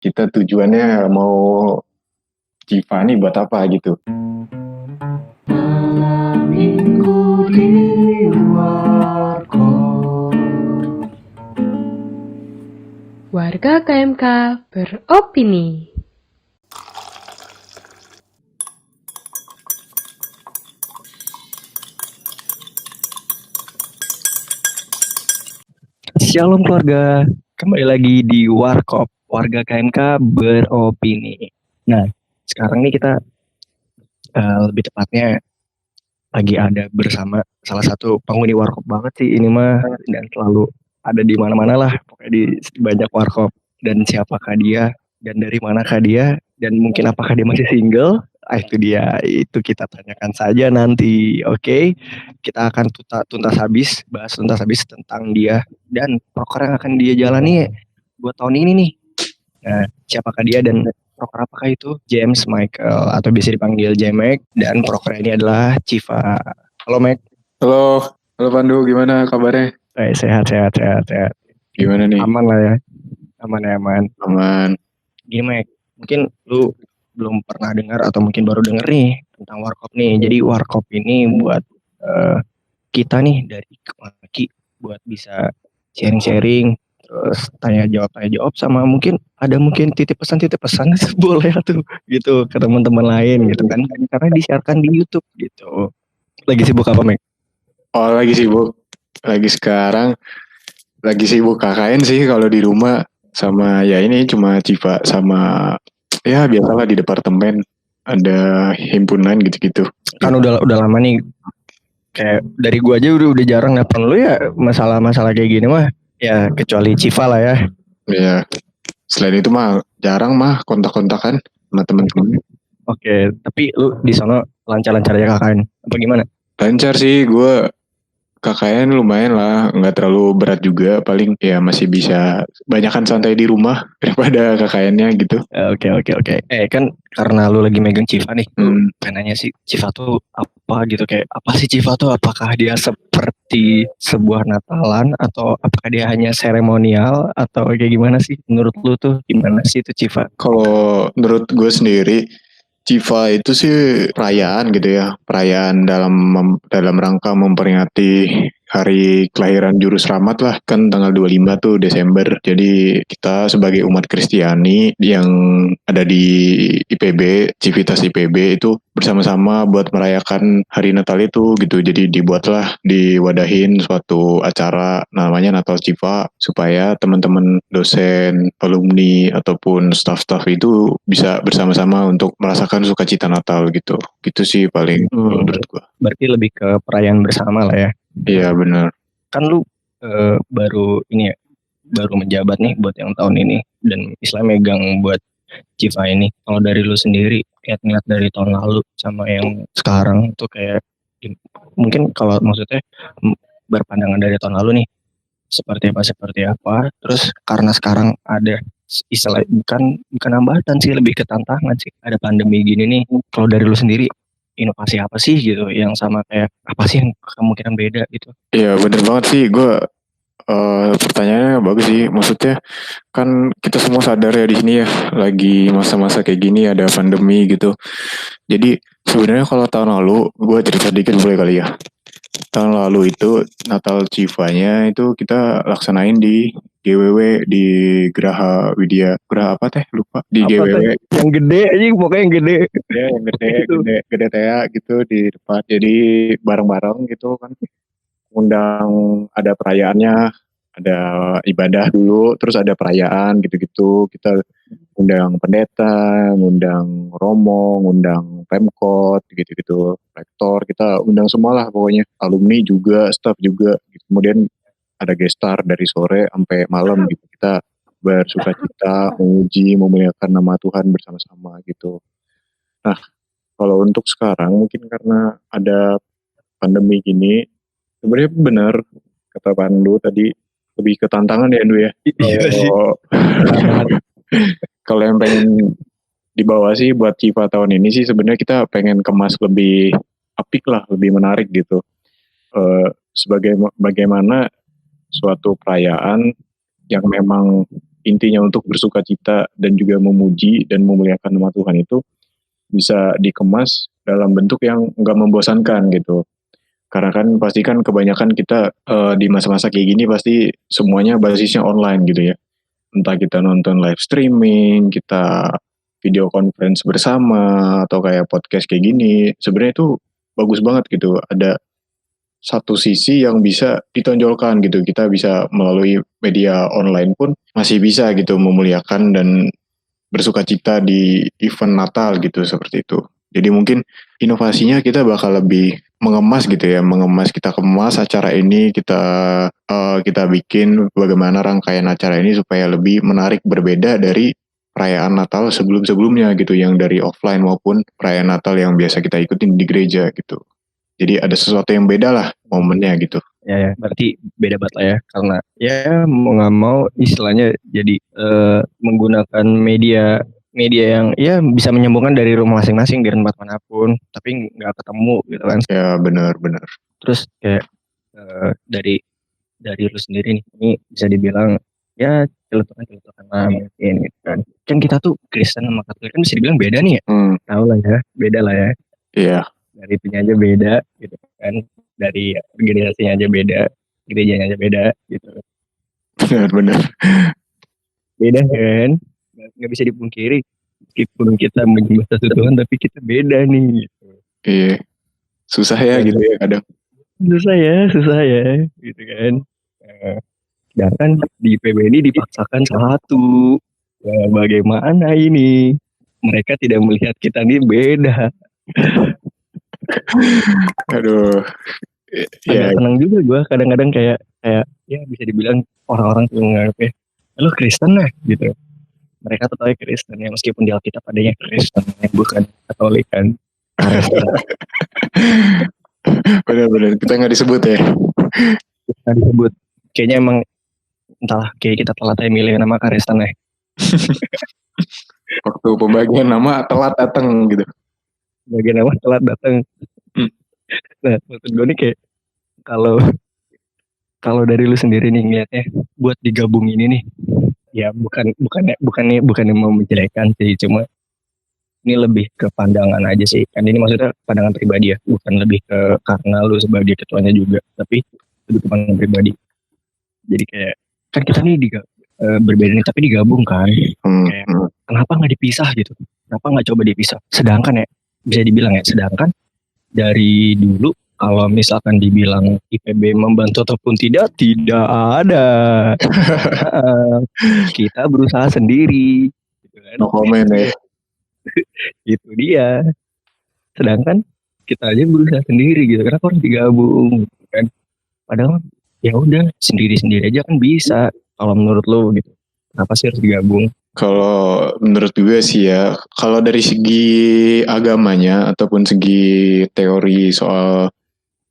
kita tujuannya mau Civa nih buat apa gitu. Malam minggu di Warkop. Warga KMK beropini. Shalom keluarga, kembali lagi di Warkop, warga KMK beropini. Nah, sekarang nih kita lebih tepatnya lagi ada bersama salah satu penghuni Warkop banget sih ini mah, dan selalu ada di mana-mana lah, pokoknya di banyak Warkop. Dan siapakah dia, dan dari manakah dia, dan mungkin apakah dia masih single? Itu dia, itu kita tanyakan saja nanti, oke? Kita akan tuntas habis, bahas tuntas habis tentang dia dan proker yang akan dia jalani buat tahun ini nih. Nah, siapakah dia dan proker apakah itu? James Michael atau biasa dipanggil Jemek, dan proker ini adalah Civa. Halo Mek. Halo Pandu, gimana kabarnya? Sehat. Gimana nih? Aman lah ya. Aman. Gini Mek, mungkin lu belum pernah dengar atau mungkin baru denger nih tentang Warkop nih. Jadi Warkop ini buat kita nih dari Kemaki buat bisa sharing-sharing, terus tanya jawab sama mungkin titip pesan boleh tuh gitu ke teman-teman lain gitu kan, karena disiarkan di YouTube gitu. Lagi sibuk apa Mek? Oh, lagi sibuk KKN sih kalau di rumah, sama ya ini cuma Civa sama ya biasalah di departemen ada himpunan gitu-gitu. Kan udah lama nih, kayak dari gua aja udah jarang nelfon lu ya masalah kayak gini mah, ya kecuali Civa lah ya. Ya, selain itu mah jarang mah kontak-kontakan sama teman-teman. Oke, tapi lu di sana lancar-lancar aja KKN apa gimana? Lancar sih, gue KKN lumayan lah, nggak terlalu berat juga, paling ya masih bisa banyakan santai di rumah daripada KKN-nya gitu. Oke. Kan karena lu lagi megang Civa nih, pengen nanya sih Civa tuh apa gitu, kayak apa sih Civa tuh? Apakah dia seperti sebuah Natalan atau apakah dia hanya seremonial atau kayak gimana sih? Menurut lu tuh gimana sih itu Civa? Kalau menurut gue sendiri, Civa itu sih perayaan gitu ya, perayaan dalam rangka memperingati hari kelahiran Juru Selamat lah, kan tanggal 25 tuh Desember. Jadi kita sebagai umat Kristiani yang ada di IPB, Civitas IPB itu bersama-sama buat merayakan hari Natal itu gitu. Jadi diwadahin suatu acara namanya Natal Civa, supaya teman-teman dosen, alumni ataupun staff-staff itu bisa bersama-sama untuk merasakan sukacita Natal gitu. Gitu sih paling menurut gua. Berarti lebih ke perayaan bersama lah ya. Iya benar. Kan lu baru menjabat nih buat yang tahun ini, dan Islam megang buat Civa ini. Kalau dari lu sendiri, lihat dari tahun lalu sama yang sekarang tuh kayak mungkin kalau maksudnya berpandangan dari tahun lalu nih seperti apa, terus karena sekarang ada istilah bukan hambatan sih, lebih ke tantangan sih, ada pandemi gini nih. Kalau dari lu sendiri, inovasi apa sih gitu yang sama, kayak apa sih yang kemungkinan beda gitu? Iya bener banget sih, gue pertanyaannya bagus sih. Maksudnya kan kita semua sadar ya di sini ya, lagi masa-masa kayak gini, ada pandemi gitu. Jadi sebenarnya kalau tahun lalu, gue cerita dikit boleh kali ya. Tahun lalu itu Natal Civanya itu kita laksanain di GWW, di Geraha Widya, Geraha apa teh lupa, di Apa GWW yang gede aja, pokoknya yang gede. ya, yang gede teh gitu di depan. Jadi bareng-bareng gitu kan, undang, ada perayaannya, ada ibadah dulu, terus ada perayaan gitu-gitu. Kita undang pendeta, undang romo, undang pemkot gitu-gitu, rektor, kita undang semua lah pokoknya, alumni juga, staff juga gitu. Kemudian ada gestar dari sore sampai malam gitu, kita bersukacita, menguji, memuliakan nama Tuhan bersama-sama gitu. Nah, kalau untuk sekarang mungkin karena ada pandemi gini, sebenarnya benar kata Pandu tadi, lebih ke tantangan ya Andu ya. Iya sih. Kalau yang pengen dibawa sih buat Civa tahun ini sih, sebenarnya kita pengen kemas lebih apik lah, lebih menarik gitu. Sebagai bagaimana suatu perayaan yang memang intinya untuk bersukacita dan juga memuji dan memuliakan nama Tuhan itu bisa dikemas dalam bentuk yang nggak membosankan gitu. Karena kan pasti kan kebanyakan kita di masa-masa kayak gini pasti semuanya basisnya online gitu ya. Entah kita nonton live streaming, kita video conference bersama, atau kayak podcast kayak gini. Sebenarnya itu bagus banget gitu. Ada satu sisi yang bisa ditonjolkan gitu. Kita bisa melalui media online pun masih bisa gitu memuliakan dan bersukacita di event Natal gitu seperti itu. Jadi mungkin inovasinya kita bakal lebih mengemas gitu ya, kita kemas acara ini, kita bikin bagaimana rangkaian acara ini supaya lebih menarik, berbeda dari perayaan Natal sebelum-sebelumnya gitu, yang dari offline maupun perayaan Natal yang biasa kita ikutin di gereja gitu. Jadi ada sesuatu yang beda lah momennya gitu. Ya, berarti beda banget lah ya, karena ya mau nggak mau istilahnya jadi menggunakan media yang ya bisa menyambungkan dari rumah masing-masing di tempat manapun, tapi nggak ketemu gitu kan. Ya benar. Terus kayak dari lu sendiri nih, ini bisa dibilang ya celutukan lah mungkin gitu kan. Kan kita tuh Kristen sama Katolik kan bisa dibilang beda nih ya. Tahu lah ya, beda lah ya. Iya. Dari itunya aja beda gitu kan. Dari organisasinya aja beda, gerejanya aja beda gitu. Benar. Beda kan, nggak bisa dipungkiri. Meskipun kita menyembah satu Tuhan, tapi kita beda nih. Gitu. Iya, susah ya gitu ya kadang. Susah ya, gitu kan. Sedangkan di PB ini dipaksakan satu. Ya, bagaimana ini? Mereka tidak melihat kita ini beda. Aduh. Agak senang juga gue kadang-kadang kayak ya bisa dibilang orang-orang tuh nganggapnya lo Kristen lah gitu. Mereka tuh tahu Kristen ya, meskipun di Alkitab adanya Kristen yang bukan Katolik kan. Benar-benar kita nggak disebut ya. Kita disebut. Kayaknya emang entahlah, kayak kita telat aja milih nama Kristen ya. Waktu pembagian nama telat datang gitu. Bagian nama telat datang. Nah, maksud gue nih kayak kalau dari lu sendiri nih ngeliatnya buat digabung ini nih, ya bukan mau menjelekan sih, cuma ini lebih ke pandangan aja sih. Kan ini maksudnya pandangan pribadi ya, bukan lebih ke karena lu sebagai ketuanya juga, tapi lebih ke pandangan pribadi. Jadi kayak kan kita nih berbeda nih tapi digabung kan. Kayak kenapa nggak dipisah gitu? Kenapa nggak coba dipisah? Sedangkan ya bisa dibilang ya, sedangkan dari dulu kalau misalkan dibilang IPB membantu ataupun tidak ada. Kita berusaha sendiri. Gitu kan? No comment ya. Itu dia. Sedangkan kita aja berusaha sendiri gitu. Kenapa harus digabung? Gitu kan? Padahal ya udah sendiri-sendiri aja kan bisa. Kalau menurut lo gitu. Kenapa sih harus digabung? Kalau menurut gue sih ya, kalau dari segi agamanya ataupun segi teori soal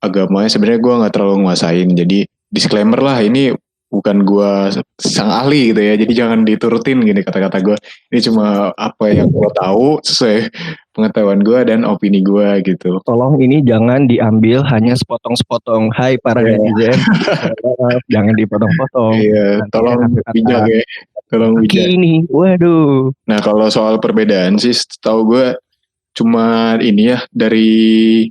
agamanya sebenarnya gue nggak terlalu nguasain. Jadi disclaimer lah, ini bukan gue sang ahli gitu ya. Jadi jangan diturutin gini kata-kata gue. Ini cuma apa yang gue tahu sesuai pengetahuan gue dan opini gue gitu. Tolong ini jangan diambil hanya sepotong-sepotong. Hai para netizen, jangan dipotong-potong. Iya, tolong bijak ya. Tolong bijak. Ini, waduh. Nah kalau soal perbedaan sih, tahu gue cuma ini ya dari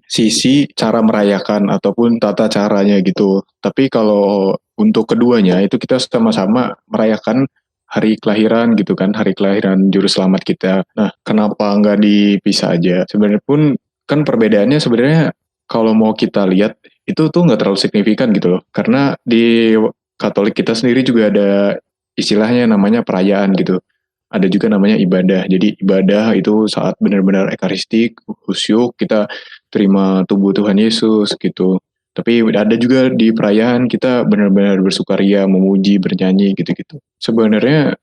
sisi cara merayakan ataupun tata caranya gitu. Tapi kalau untuk keduanya itu kita sama-sama merayakan hari kelahiran gitu kan, hari kelahiran juru selamat kita. Nah kenapa nggak dipisah aja? Sebenarnya pun kan perbedaannya sebenarnya kalau mau kita lihat itu tuh nggak terlalu signifikan gitu loh. Karena di Katolik kita sendiri juga ada istilahnya namanya perayaan gitu. Ada juga namanya ibadah. Jadi ibadah itu saat benar-benar ekaristik, khusyuk, kita terima tubuh Tuhan Yesus gitu. Tapi ada juga di perayaan kita benar-benar bersukaria, memuji, bernyanyi gitu-gitu. Sebenarnya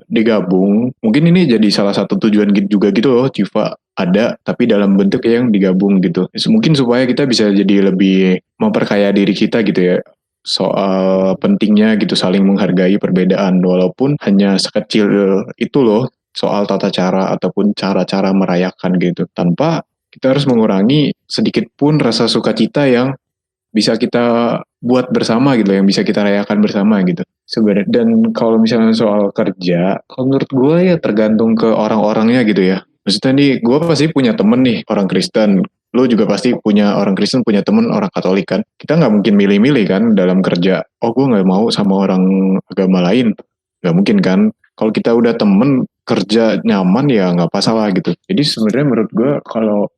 digabung, mungkin ini jadi salah satu tujuan juga gitu loh, Civa ada, tapi dalam bentuk yang digabung gitu. Mungkin supaya kita bisa jadi lebih memperkaya diri kita gitu ya. Soal pentingnya gitu saling menghargai perbedaan walaupun hanya sekecil itu loh soal tata cara ataupun cara-cara merayakan gitu, tanpa kita harus mengurangi sedikit pun rasa sukacita yang bisa kita buat bersama gitu, yang bisa kita rayakan bersama gitu sebenarnya. Dan kalau misalnya soal kerja, kalau menurut gue ya tergantung ke orang-orangnya gitu ya. Maksudnya nih, gue pasti punya temen nih orang Kristen, lo juga pasti punya orang Kristen, punya temen orang Katolik kan. Kita nggak mungkin milih-milih kan dalam kerja. Oh, gue nggak mau sama orang agama lain, nggak mungkin kan. Kalau kita udah temen kerja nyaman ya nggak masalah gitu. Jadi sebenarnya menurut gue kalau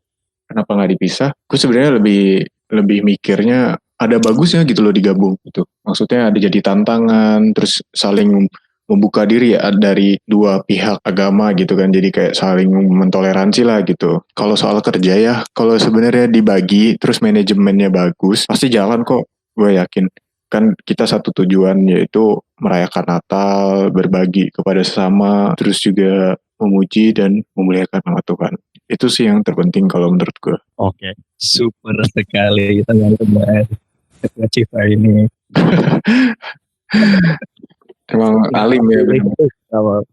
kenapa nggak dipisah, gue sebenarnya lebih lebih mikirnya ada bagusnya gitu loh digabung gitu. Maksudnya ada jadi tantangan, terus saling membuka diri ya dari dua pihak agama gitu kan, jadi kayak saling mentoleransi lah gitu. Kalau soal kerja ya, kalau sebenarnya dibagi terus manajemennya bagus pasti jalan kok, gue yakin. Kan kita satu tujuan yaitu merayakan Natal, berbagi kepada sesama, terus juga memuji dan memuliakan nama Tuhan. Itu sih yang terpenting kalau menurut gue. Oke, super sekali kita ngebahas Ketua Civa ini. Emang alim ya bener.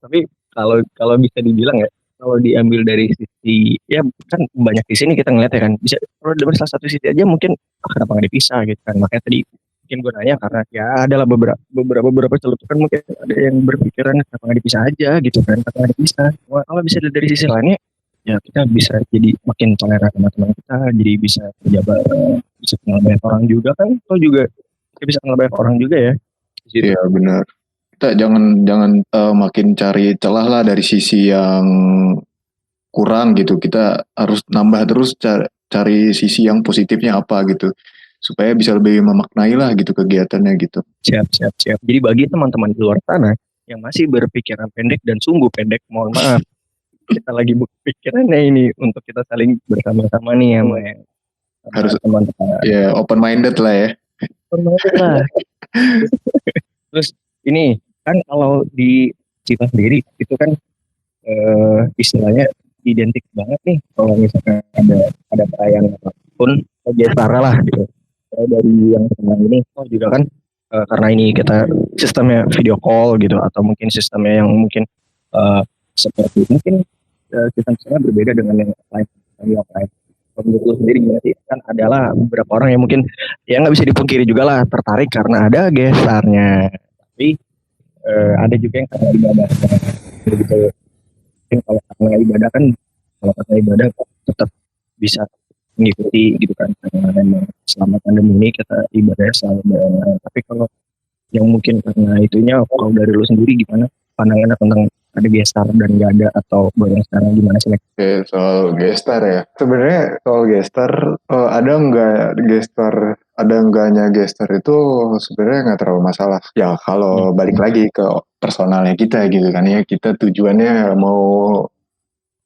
Tapi kalau bisa dibilang ya, kalau diambil dari sisi ya kan banyak di sini kita ngeliat ya kan, bisa kalau dari salah satu sisi aja mungkin kenapa nggak dipisah gitu kan. Makanya tadi mungkin gue nanya karena ya adalah beberapa celutukan mungkin ada yang berpikiran kenapa nggak dipisah aja gitu kan, kenapa nggak dipisah. Wah, kalau bisa dari sisi lainnya ya kita bisa jadi makin toleran sama teman kita, jadi bisa kerja bareng, bisa kenal banyak orang juga kan, atau juga kita bisa kenal banyak orang juga ya. Iya benar. Kita jangan jangan makin cari celah lah dari sisi yang kurang gitu. Kita harus nambah terus cari sisi yang positifnya apa gitu, supaya bisa lebih memaknai lah gitu kegiatannya gitu. Siap. Jadi bagi teman-teman di luar sana yang masih berpikiran pendek dan sungguh pendek, mohon maaf, kita lagi berpikirannya ini untuk kita saling bersama-sama nih sama Harus teman-teman. ya open minded lah ya. Open-minded lah. Terus ini kan kalau di Cita sendiri itu kan istilahnya identik banget nih kalau misalkan ada perayaan apapun biasa lah gitu. Dari yang sekarang ini juga kan karena ini kita sistemnya video call gitu, atau mungkin sistemnya yang mungkin seperti mungkin sistemnya berbeda dengan yang lain. Menurut lu sendiri gimana sih? Kan adalah beberapa orang yang mungkin ya nggak bisa dipungkiri juga lah tertarik karena ada gestarnya. Tapi ada juga yang karena ibadahnya. Begitu. Mungkin kalau karena ibadah kan, kalau karena ibadah tetap bisa mengikuti gitu kan, karena memang selama pandemi ini kita ibadahnya selalu bareng. Tapi kalau yang mungkin karena itunya, kalau dari lu sendiri gimana pandangannya tentang ada gestar dan nggak ada, atau yang sekarang gimana sih? Oke, soal gestar ya. Sebenarnya soal gestar ada nggak gestar, ada enggaknya gestar itu sebenarnya nggak terlalu masalah. Ya kalau balik lagi ke personalnya kita gitu kan ya, kita tujuannya mau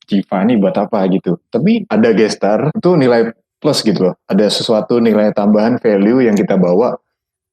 Civa nih buat apa gitu. Tapi ada gestar itu nilai plus gitu loh. Ada sesuatu nilai tambahan value yang kita bawa,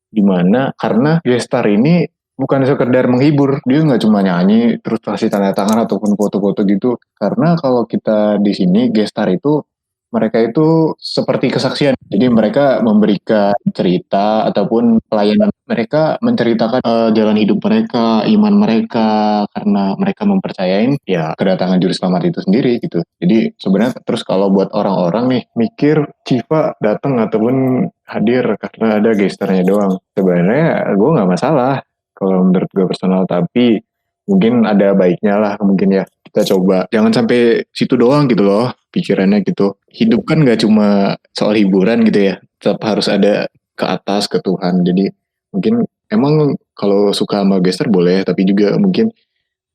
dimana karena gestar ini bukan sekedar menghibur, dia nggak cuma nyanyi terus kasih tanda tangan ataupun foto-foto gitu. Karena kalau kita di sini gestar itu mereka itu seperti kesaksian, jadi mereka memberikan cerita ataupun pelayanan, mereka menceritakan jalan hidup mereka, iman mereka, karena mereka mempercayain ya kedatangan juru selamat itu sendiri gitu. Jadi sebenarnya terus kalau buat orang-orang nih mikir Civa datang ataupun hadir karena ada gestarnya doang, sebenarnya gue nggak masalah kalau menurut gue personal. Tapi mungkin ada baiknya lah mungkin ya kita coba jangan sampai situ doang gitu loh pikirannya gitu. Hidup kan gak cuma soal hiburan gitu ya, tetap harus ada ke atas, ke Tuhan. Jadi mungkin emang kalau suka sama gestar boleh, tapi juga mungkin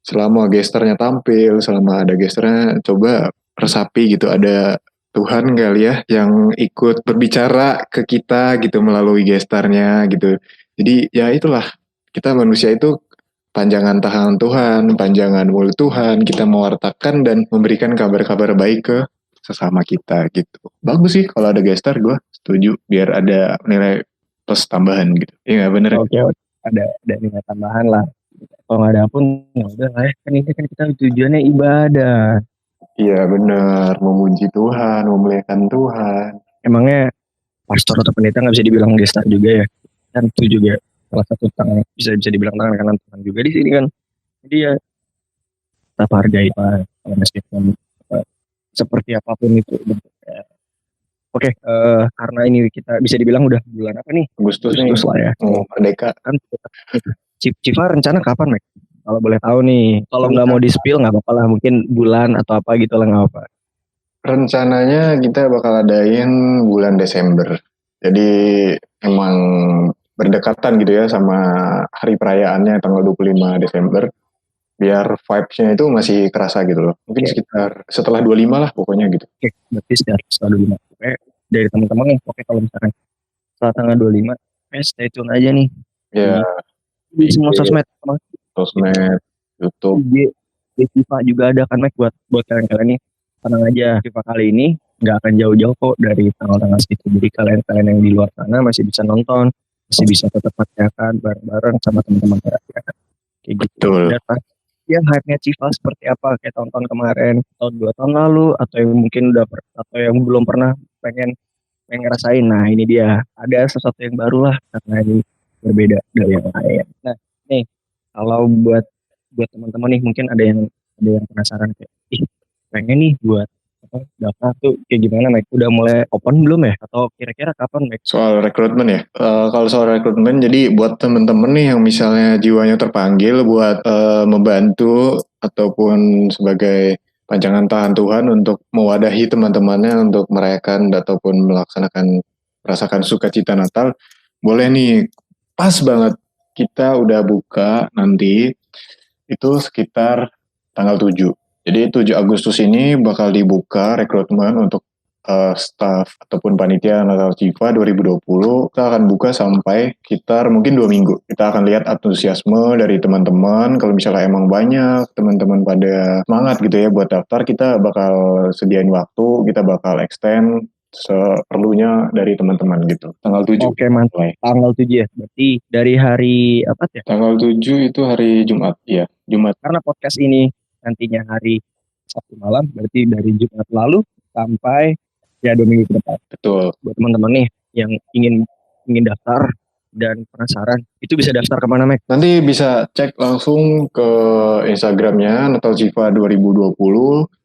selama gestarnya tampil, selama ada gestarnya, coba resapi gitu, ada Tuhan kali ya yang ikut berbicara ke kita gitu melalui gestarnya gitu. Jadi ya itulah, kita manusia itu panjangan tangan Tuhan, panjangan mulut Tuhan, kita mewartakan dan memberikan kabar-kabar baik ke sesama kita gitu. Bagus sih kalau ada gestar, gue setuju, biar ada nilai plus tambahan gitu. Iya bener. Oke, ada nilai tambahan lah. Kalau nggak ada pun ya udah lah ya, kan ini kan kita tujuannya ibadah. Iya bener, memuji Tuhan, memuliakan Tuhan. Emangnya pastor atau pendeta nggak bisa dibilang gestar juga ya? Kan itu juga salah satu tangan, bisa dibilang tangan kanan Tuhan juga di sini kan. Jadi ya tetap hargai Pak, kalau meskipun seperti apapun itu bentuknya. Oke, karena ini kita bisa dibilang udah bulan apa nih? Agustus nih. Agustus lah ya. Merdeka. Kan Civa rencana kapan, Mek? Kalau boleh tahu nih. Kalau nggak mau di-spill nggak apa-apa lah. Mungkin bulan atau apa gitu lah nggak apa. Rencananya kita bakal adain bulan Desember. Jadi emang berdekatan gitu ya sama hari perayaannya tanggal 25 Desember. Biar vibes-nya itu masih kerasa gitu loh. Mungkin sekitar setelah 25 lah pokoknya gitu. Oke, berarti setelah 25. Oke, dari teman-teman nih. Oke, kalau misalkan setelah tanggal 25, stay tune aja nih. Ya, Di semua sosmed. sosmed, YouTube. Di FIFA juga ada kan, Mek, buat kalian-kalian nih. Tenang aja, FIFA kali ini nggak akan jauh-jauh kok dari tanggal-tanggal segitu. Jadi kalian-kalian yang di luar sana masih bisa nonton, masih bisa tetap merayakan bareng-bareng sama teman-teman kalian. Kayak gitu. Betul. Dan ya hype-nya FIFA seperti apa kayak tahun-tahun kemarin, tahun 2 tahun lalu, atau yang mungkin atau yang belum pernah pengen ngerasain. Nah ini dia, ada sesuatu yang baru lah karena ini berbeda dari yang lain. Nah nih, kalau buat teman-teman nih mungkin ada yang penasaran kayak, pengen nih buat daftar tuh kayak gimana, Mike? Udah mulai open belum ya? Atau kira-kira kapan, Mike? Soal rekrutmen ya. Kalau soal rekrutmen, jadi buat temen-temen nih yang misalnya jiwanya terpanggil buat membantu ataupun sebagai panjangan tangan Tuhan untuk mewadahi teman-temannya untuk merayakan ataupun merasakan sukacita Natal, boleh nih. Pas banget kita udah buka nanti itu sekitar tanggal 7. Jadi 7 Agustus ini bakal dibuka rekrutmen untuk staff ataupun panitia Natal Civa 2020. Kita akan buka sampai sekitar mungkin 2 minggu. Kita akan lihat antusiasme dari teman-teman. Kalau misalnya emang banyak teman-teman pada semangat gitu ya buat daftar, kita bakal sediain waktu, kita bakal extend seperlunya dari teman-teman gitu. Tanggal 7. Oke, mantap. Tanggal 7 ya. Berarti dari hari apa ya? Tanggal 7 itu hari Jumat, ya. Jumat. Karena podcast ini nantinya hari Sabtu malam, berarti dari Jumat lalu sampai ya 2 minggu ke depan. Betul. Buat teman-teman nih yang ingin daftar dan penasaran, itu bisa daftar kemana, Mek? Nanti bisa cek langsung ke Instagramnya Natal Civa 2020.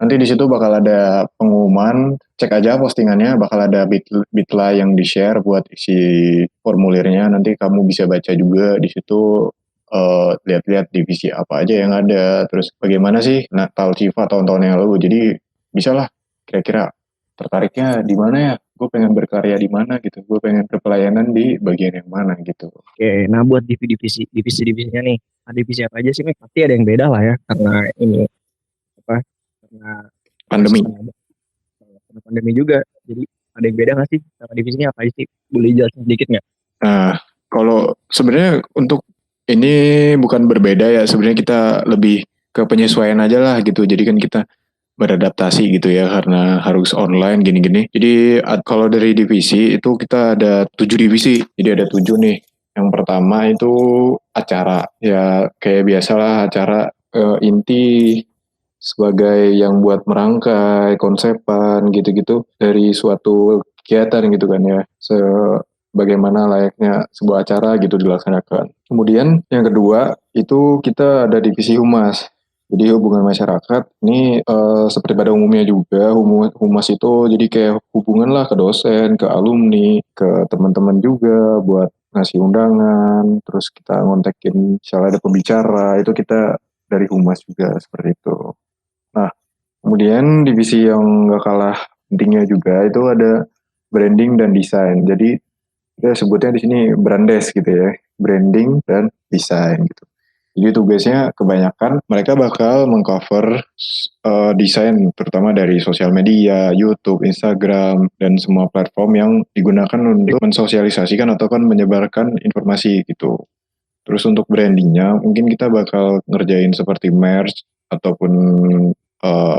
Nanti di situ bakal ada pengumuman. Cek aja postingannya, bakal ada bitly yang di-share buat isi formulirnya. Nanti kamu bisa baca juga di situ. Lihat-lihat divisi apa aja yang ada. Terus bagaimana sih Natal Civa tahun-tahun yang lalu. Jadi bisalah kira-kira tertariknya di mana ya? Gue pengen berkarya di mana gitu. Gue pengen berpelayanan di bagian yang mana gitu. Oke, nah buat divisi-divisinya nih, ada divisi apa aja sih, Mek? Pasti ada yang beda lah ya, karena ini karena pandemi. Karena pandemi juga. Jadi ada yang beda nggak sih sama divisinya apa aja sih? Boleh jelasin sedikit nggak? Nah, kalau sebenarnya untuk ini bukan berbeda ya. Sebenarnya kita lebih ke penyesuaian aja lah gitu. Jadi kan kita beradaptasi gitu ya karena harus online gini-gini. Jadi kalau dari divisi itu kita ada 7 divisi. Jadi ada 7 nih. Yang pertama itu acara. Ya kayak biasalah acara inti sebagai yang buat merangkai konsepan gitu-gitu dari suatu kegiatan gitu kan ya. Bagaimana layaknya sebuah acara gitu dilaksanakan. Kemudian yang kedua itu kita ada divisi humas. Jadi hubungan masyarakat ini seperti pada umumnya juga humas itu jadi kayak hubungan lah ke dosen, ke alumni, ke teman-teman juga buat ngasih undangan. Terus kita ngontekin misalnya ada pembicara itu kita dari humas juga seperti itu. Nah kemudian divisi yang gak kalah pentingnya juga itu ada branding dan desain. Jadi kita sebutnya di sini brandes gitu ya, branding dan desain gitu. Jadi tugasnya kebanyakan mereka bakal mengcover desain terutama dari sosial media, YouTube, Instagram dan semua platform yang digunakan untuk mensosialisasikan atau kan menyebarkan informasi gitu. Terus untuk brandingnya mungkin kita bakal ngerjain seperti merch ataupun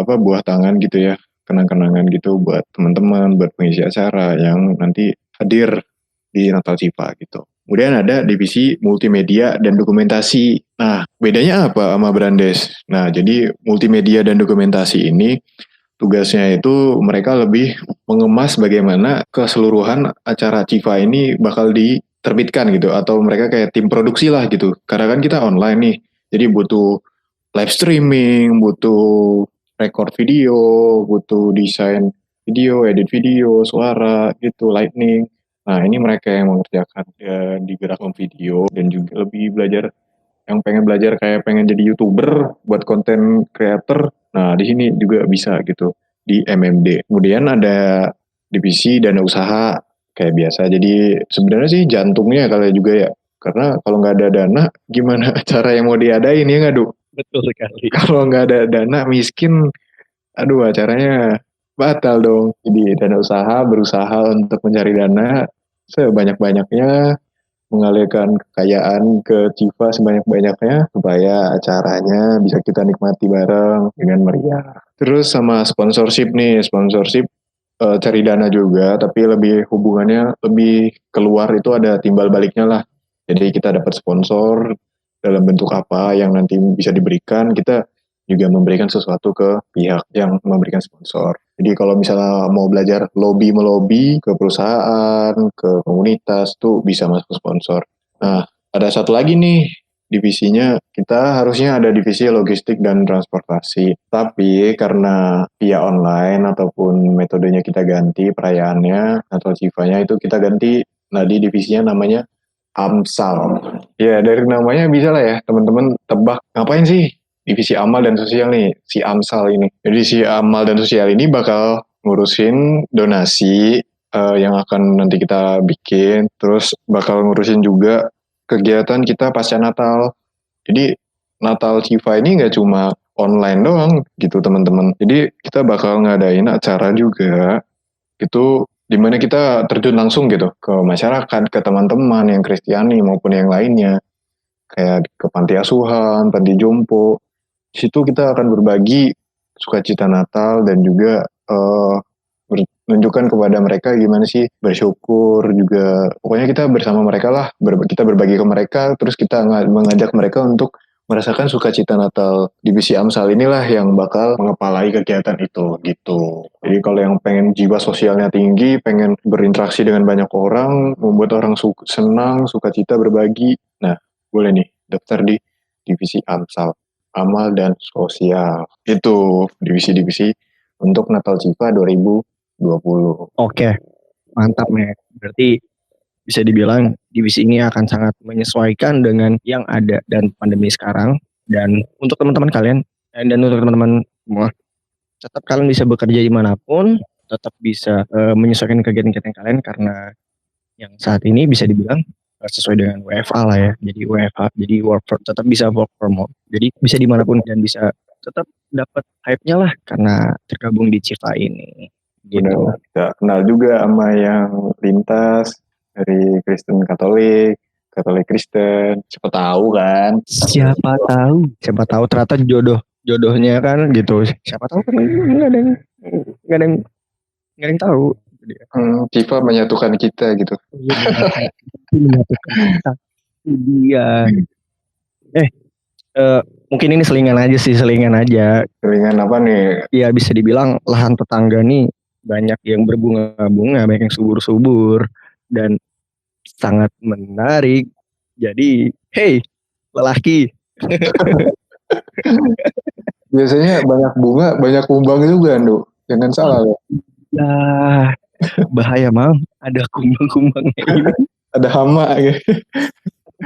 buah tangan gitu ya, kenang-kenangan gitu buat teman-teman, buat pengisi acara yang nanti hadir di Natal Civa gitu. Kemudian ada divisi multimedia dan dokumentasi. Nah, bedanya apa sama Brandes? Nah, jadi multimedia dan dokumentasi ini tugasnya itu mereka lebih mengemas bagaimana keseluruhan acara Civa ini bakal diterbitkan gitu. Atau mereka kayak tim produksi lah gitu. Karena kan kita online nih, jadi butuh live streaming, butuh record video, butuh desain video, edit video, suara gitu, lightning. Nah, ini mereka yang mengerjakan di Gerak Home Video dan juga lebih belajar yang pengen belajar kayak pengen jadi YouTuber buat konten creator. Nah, di sini juga bisa gitu di MMD. Kemudian ada divisi dana usaha kayak biasa. Jadi sebenarnya sih jantungnya kalau juga ya. Karena kalau nggak ada dana, gimana cara yang mau diadain ya nggak, Du? Betul sekali. Kalau nggak ada dana, miskin, aduh acaranya batal dong. Jadi dana usaha berusaha untuk mencari dana sebanyak-banyaknya, mengalirkan kekayaan ke Civa sebanyak-banyaknya supaya acaranya bisa kita nikmati bareng dengan meriah. Terus sama sponsorship nih, sponsorship cari dana juga, tapi lebih hubungannya lebih keluar itu ada timbal baliknya lah. Jadi kita dapat sponsor dalam bentuk apa yang nanti bisa diberikan, kita juga memberikan sesuatu ke pihak yang memberikan sponsor. Jadi kalau misalnya mau belajar melobi ke perusahaan, ke komunitas, tuh bisa masuk sponsor. Nah, ada satu lagi nih, divisinya kita harusnya ada divisi logistik dan transportasi. Tapi karena via online ataupun metodenya kita ganti perayaannya atau cifanya itu kita ganti. Nah, di divisinya namanya AMSAL. Ya, dari namanya bisa lah ya teman-teman tebak ngapain sih divisi amal dan sosial nih, si AMSAL ini. Jadi si amal dan sosial ini bakal ngurusin donasi yang akan nanti kita bikin, terus bakal ngurusin juga kegiatan kita pasca Natal. Jadi Natal Civa ini nggak cuma online doang gitu teman-teman. Jadi kita bakal ngadain acara juga itu dimana kita terjun langsung gitu ke masyarakat, ke teman-teman yang Kristiani maupun yang lainnya, kayak ke panti asuhan, panti jompo. Di situ kita akan berbagi sukacita Natal dan juga menunjukkan kepada mereka gimana sih bersyukur juga. Pokoknya kita bersama mereka lah, kita berbagi ke mereka, terus kita mengajak mereka untuk merasakan sukacita Natal. Divisi AMSAL inilah yang bakal mengepalai kegiatan itu gitu. Jadi kalau yang pengen jiwa sosialnya tinggi, pengen berinteraksi dengan banyak orang, membuat orang senang, sukacita, berbagi, nah boleh nih daftar di divisi AMSAL, amal dan sosial. Itu divisi-divisi untuk Natal Civa 2020. Oke, mantap nih. Berarti bisa dibilang divisi ini akan sangat menyesuaikan dengan yang ada dan pandemi sekarang. Dan untuk teman-teman kalian dan untuk teman-teman semua, tetap kalian bisa bekerja dimanapun, tetap bisa menyesuaikan kegiatan-kegiatan kalian karena yang saat ini bisa dibilang sesuai dengan WFA lah ya. Jadi WFH, jadi tetap bisa work from home. Jadi bisa dimanapun dan bisa tetap dapat hype-nya lah karena tergabung di Civa ini. Gitu. Udah bisa kenal juga sama yang lintas dari Kristen Katolik, Katolik Kristen, siapa tahu kan? Siapa tahu ternyata jodohnya kan gitu. Siapa tahu kan nggak ada yang tahu. Civa menyatukan kita gitu. Menyatukan kita. Iya. Mungkin ini selingan aja. Selingan apa nih? Ya bisa dibilang lahan tetangga nih banyak yang berbunga-bunga, banyak yang subur-subur dan sangat menarik. Jadi, hey, lelaki. Biasanya banyak bunga, banyak kumbang juga, Ndu. Jangan salah ya. Ya, bahaya Mang. Ada kumbang-kumbangnya ini. Ada hama gitu.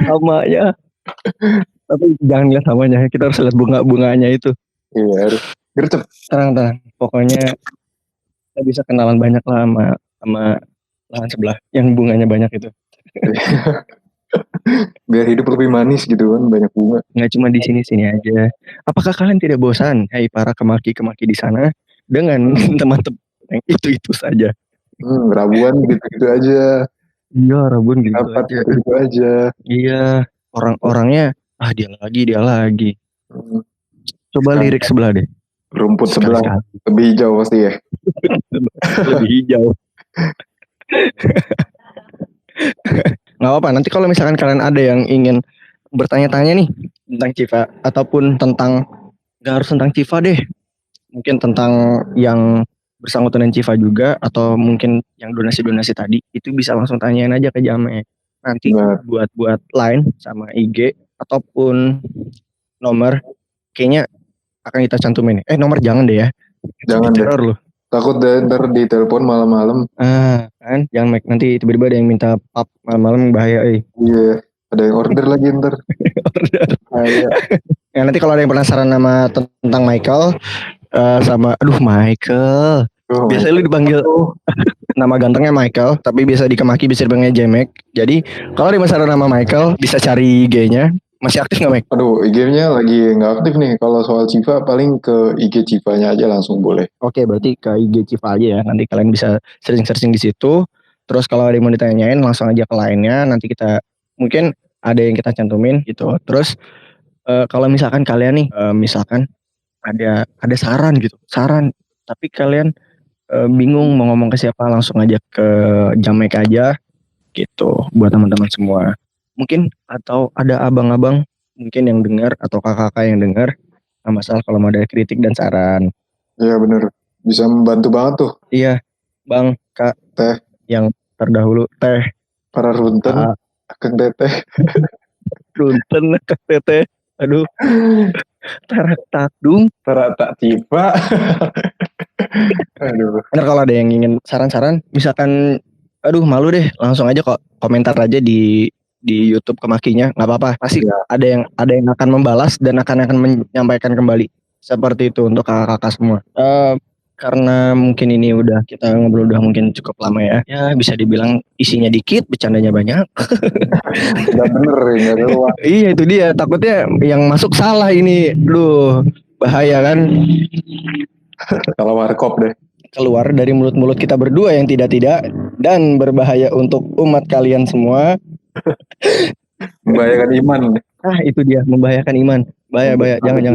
Hamanya. Tapi jangan lihat hamanya, kita harus lihat bunga-bunganya itu. Iya, harus gercep. Tenang. Pokoknya kita bisa kenalan banyak lah sama lahan sebelah yang bunganya banyak itu. Biar hidup lebih manis gitu kan, banyak bunga. Nggak cuma di sini aja. Apakah kalian tidak bosan, hai para kemaki-kemaki di sana dengan teman-teman yang itu saja? Rabuan gitu-gitu aja. Iya, Rabuan gitu aja. Iya, orang-orangnya dia lagi. Coba lirik sebelah deh. Rumput sebelah lebih hijau pasti ya. Lebih hijau. Nggak apa-apa, nanti kalau misalkan kalian ada yang ingin bertanya-tanya nih tentang Civa ataupun nggak harus tentang Civa deh, mungkin tentang yang bersangkutan dengan Civa juga atau mungkin yang donasi-donasi tadi, itu bisa langsung tanyain aja ke Jame. Nanti buat line sama IG ataupun nomor kayaknya akan kita cantumin. Nomor jangan deh ya. Jangan teror loh. Takut deh ntar ditelepon malam-malam. Kan jangan Mike, nanti tiba-tiba ada yang minta pap malam-malam, bahaya Iya, ada yang order lagi ntar. Kayak Ya, nanti kalau ada yang penasaran nama tentang Michael, sama aduh Michael, biasanya lu dipanggil nama gantengnya Michael, tapi biasa dikemaki bisa dipanggil Jemek. Jadi kalau ada yang penasaran nama Michael, bisa cari IG-nya. Masih aktif nggak Mike? Aduh, IG-nya lagi nggak aktif nih. Kalau soal Civa paling ke IG Civanya aja langsung boleh. Oke, berarti ke IG Civa aja ya. Nanti kalian bisa searching-searching di situ. Terus kalau ada yang mau ditanyain, langsung aja ke lainnya. Nanti kita mungkin ada yang kita cantumin gitu. Terus kalau misalkan kalian nih, misalkan ada saran gitu, tapi kalian bingung mau ngomong ke siapa, langsung aja ke Jamek aja gitu. Buat teman-teman semua. Mungkin atau ada abang-abang mungkin yang dengar atau kakak-kakak yang dengar, nggak masalah kalau mau ada kritik dan saran. Iya bener, bisa membantu banget tuh. Iya, Bang, Kak, Teh, yang terdahulu Teh, para runten, Kang Teteh. Runten, Kak Tete, aduh, tarak takdung. Terata Civa. Aduh. Ntar kalau ada yang ingin saran-saran, misalkan, aduh malu deh, langsung aja kok komentar aja di YouTube kemakinya, nggak apa-apa. Pasti ada yang akan membalas dan akan menyampaikan kembali. Seperti itu untuk kakak-kakak semua. Karena mungkin ini udah kita ngobrol udah mungkin cukup lama ya. Ya bisa dibilang isinya dikit, bercandanya banyak. Gak bener ya, gak keluar. Iya itu dia, takutnya yang masuk salah ini. Duh, bahaya kan. Kalau warkop deh. Keluar dari mulut-mulut kita berdua yang tidak-tidak dan berbahaya untuk umat kalian semua. Membahayakan iman. Itu dia, membahayakan iman. Bahaya. Jangan.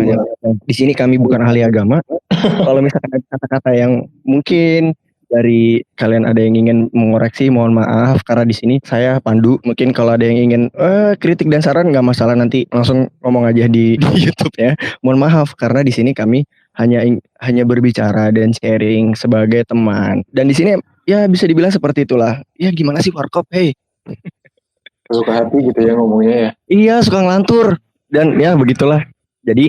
Di sini kami bukan ahli agama. Kalau misalkan ada kata-kata yang mungkin dari kalian ada yang ingin mengoreksi, mohon maaf karena di sini saya Pandu. Mungkin kalau ada yang ingin kritik dan saran nggak masalah, nanti langsung ngomong aja di YouTube ya. Mohon maaf karena di sini kami hanya berbicara dan sharing sebagai teman. Dan di sini ya bisa dibilang seperti itulah. Ya gimana sih warkop? Hey. Suka hati gitu ya ngomongnya ya. Iya, suka ngelantur. Dan ya begitulah. Jadi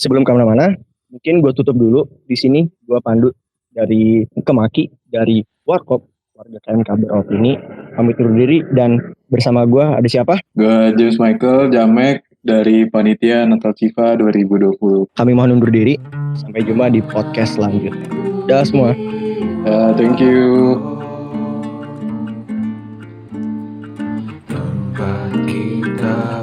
sebelum kemana-mana, mungkin gue tutup dulu. Di sini gue Pandu dari Kemaki, dari Warkop, warga KMK Beropini, pamit undur diri. Dan bersama gue ada siapa? Gue James Michael Jamek dari Panitia Natal Civa 2020. Kami mohon undur diri. Sampai jumpa di podcast selanjutnya. Dah semua. Thank you. Tempat kita